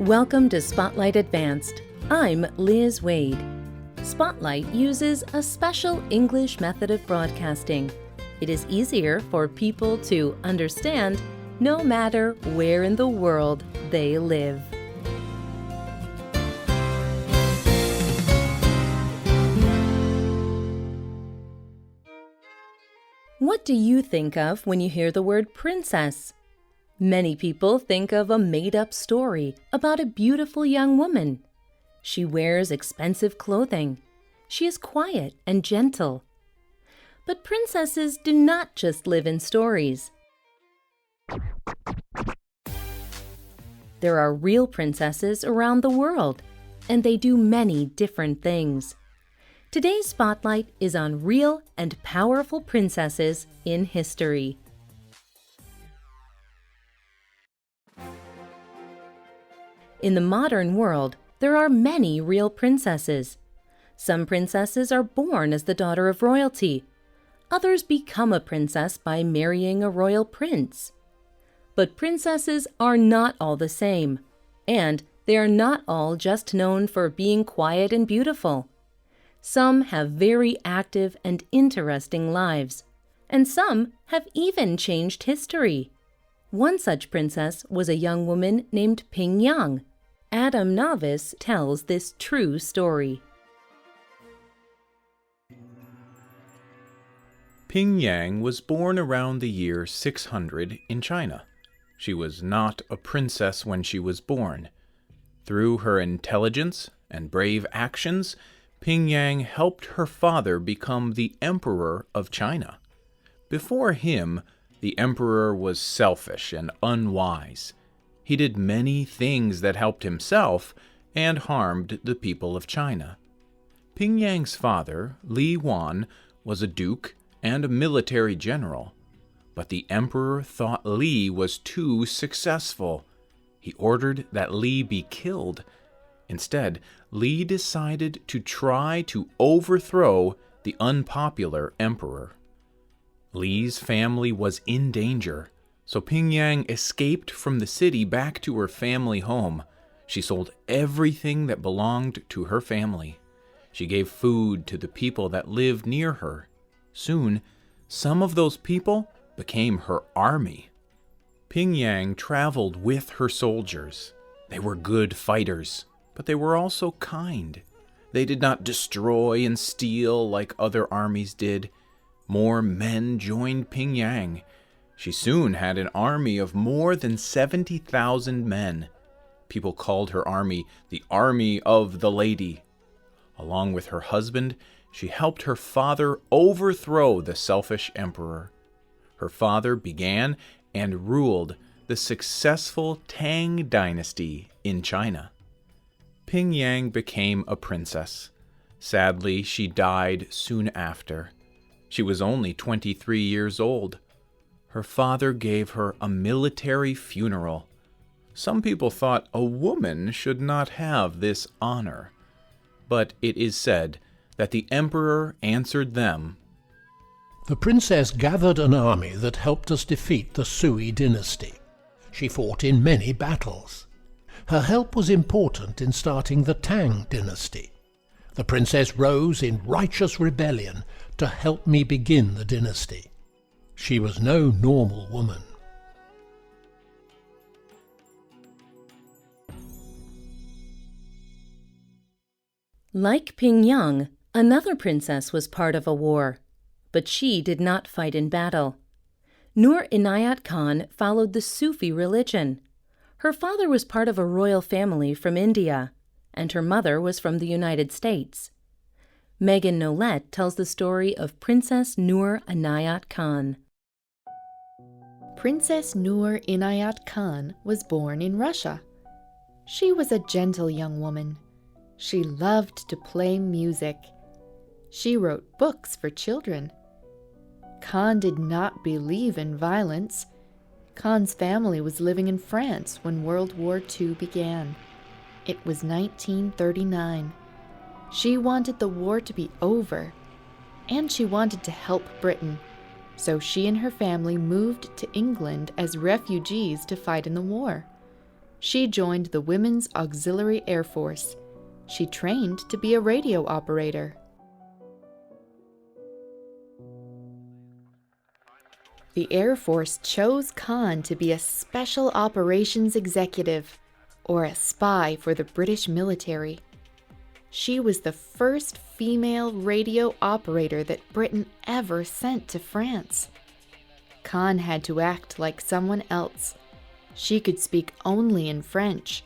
Welcome to Spotlight Advanced. I'm Liz Wade. Spotlight uses a special English method of broadcasting. It is easier for people to understand no matter where in the world they live. What do you think of when you hear the word princess? Many people think of a made-up story about a beautiful young woman. She wears expensive clothing. She is quiet and gentle. But princesses do not just live in stories. There are real princesses around the world, and they do many different things. Today's spotlight is on real and powerful princesses in history. In the modern world, there are many real princesses. Some princesses are born as the daughter of royalty. Others become a princess by marrying a royal prince. But princesses are not all the same, and they are not all just known for being quiet and beautiful. Some have very active and interesting lives, and some have even changed history. One such princess was a young woman named Pingyang. Adam Novice tells this true story. Pingyang was born around the year 600 in China. She was not a princess when she was born. Through her intelligence and brave actions, Pingyang helped her father become the emperor of China. Before him, the emperor was selfish and unwise. He did many things that helped himself and harmed the people of China. Pingyang's father, Yuen, was a duke and a military general. But the emperor thought Li was too successful. He ordered that Li be killed. Instead, Li decided to try to overthrow the unpopular emperor. Li's family was in danger, so Pingyang escaped from the city back to her family home. She sold everything that belonged to her family. She gave food to the people that lived near her. Soon, some of those people became her army. Pingyang traveled with her soldiers. They were good fighters, but they were also kind. They did not destroy and steal like other armies did. More men joined Pingyang. She soon had an army of more than 70,000 men. People called her army the Army of the Lady. Along with her husband, she helped her father overthrow the selfish emperor. Her father began and ruled the successful Tang dynasty in China. Pingyang became a princess. Sadly, she died soon after. She was only 23 years old. Her father gave her a military funeral. Some people thought a woman should not have this honor. But it is said that the emperor answered them, "The princess gathered an army that helped us defeat the Sui dynasty. She fought in many battles. Her help was important in starting the Tang dynasty. The princess rose in righteous rebellion to help me begin the dynasty. She was no normal woman." Like Pingyang, another princess was part of a war, but she did not fight in battle. Noor Inayat Khan followed the Sufi religion. Her father was part of a royal family from India, and her mother was from the United States. Megan Nolet tells the story of Princess Noor Inayat Khan. Princess Noor Inayat Khan was born in Russia. She was a gentle young woman. She loved to play music. She wrote books for children. Khan did not believe in violence. Khan's family was living in France when World War II began. It was 1939. She wanted the war to be over, and she wanted to help Britain, so she and her family moved to England as refugees to fight in the war. She joined the Women's Auxiliary Air Force. She trained to be a radio operator. The Air Force chose Khan to be a Special Operations Executive, or a spy for the British military. She was the first female radio operator that Britain ever sent to France. Khan had to act like someone else. She could speak only in French.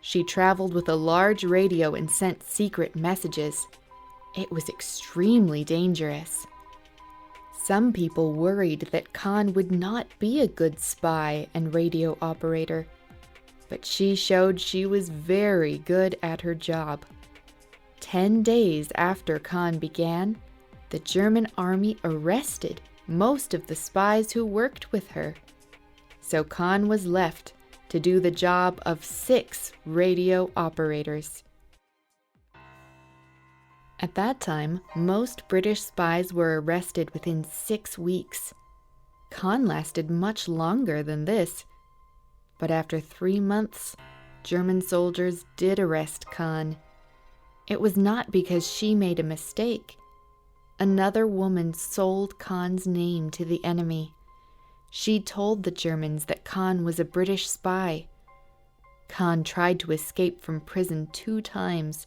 She traveled with a large radio and sent secret messages. It was extremely dangerous. Some people worried that Khan would not be a good spy and radio operator, but she showed she was very good at her job. 10 days after Khan began, the German army arrested most of the spies who worked with her. So Khan was left to do the job of 6 radio operators. At that time, most British spies were arrested within 6 weeks. Khan lasted much longer than this, but after 3 months, German soldiers did arrest Khan. It was not because she made a mistake. Another woman sold Khan's name to the enemy. She told the Germans that Khan was a British spy. Khan tried to escape from prison 2 times.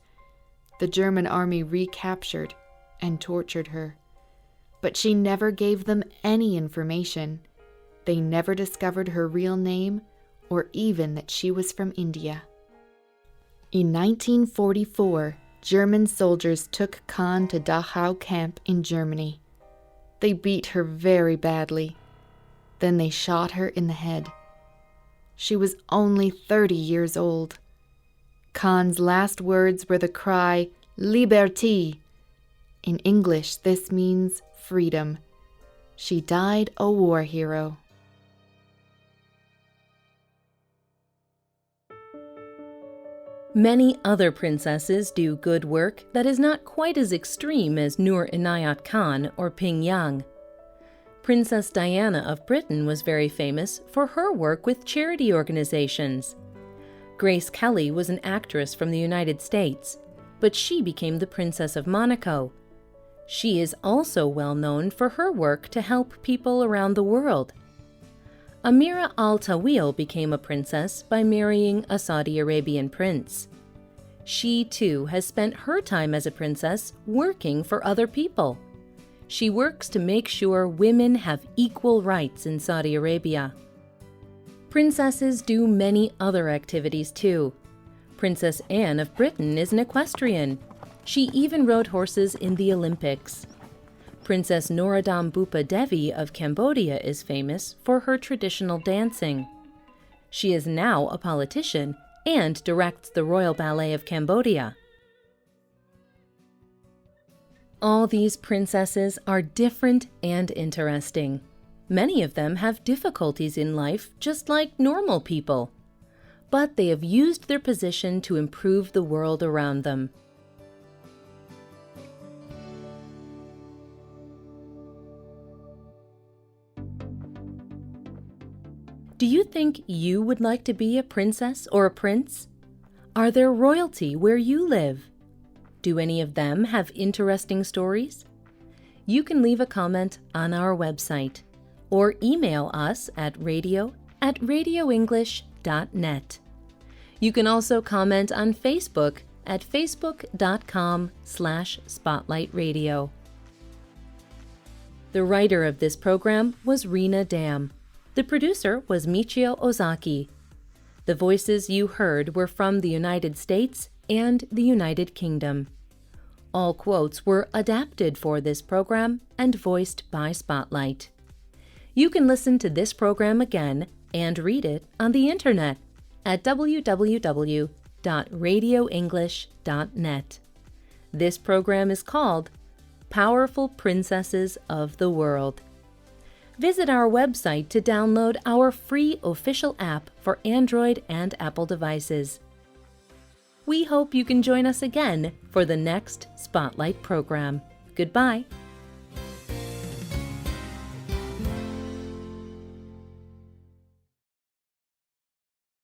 The German army recaptured and tortured her. But she never gave them any information. They never discovered her real name or even that she was from India. In 1944, German soldiers took Khan to Dachau camp in Germany. They beat her very badly. Then they shot her in the head. She was only 30 years old. Khan's last words were the cry, "Liberté!" In English, this means freedom. She died a war hero. Many other princesses do good work that is not quite as extreme as Noor Inayat Khan or Ping Yang. Princess Diana of Britain was very famous for her work with charity organizations. Grace Kelly was an actress from the United States, but she became the Princess of Monaco. She is also well known for her work to help people around the world. Amira al-Tawil became a princess by marrying a Saudi Arabian prince. She, too, has spent her time as a princess working for other people. She works to make sure women have equal rights in Saudi Arabia. Princesses do many other activities, too. Princess Anne of Britain is an equestrian. She even rode horses in the Olympics. Princess Norodom Bupa Devi of Cambodia is famous for her traditional dancing. She is now a politician and directs the Royal Ballet of Cambodia. All these princesses are different and interesting. Many of them have difficulties in life just like normal people, but they have used their position to improve the world around them. Do you think you would like to be a princess or a prince? Are there royalty where you live? Do any of them have interesting stories? You can leave a comment on our website or email us at radio@radioenglish.net. You can also comment on Facebook at facebook.com/spotlightradio. The writer of this program was Rena Dam. The producer was Michio Ozaki. The voices you heard were from the United States and the United Kingdom. All quotes were adapted for this program and voiced by Spotlight. You can listen to this program again and read it on the internet at www.radioenglish.net. This program is called Powerful Princesses of the World. Visit our website to download our free official app for Android and Apple devices. We hope you can join us again for the next Spotlight program. Goodbye.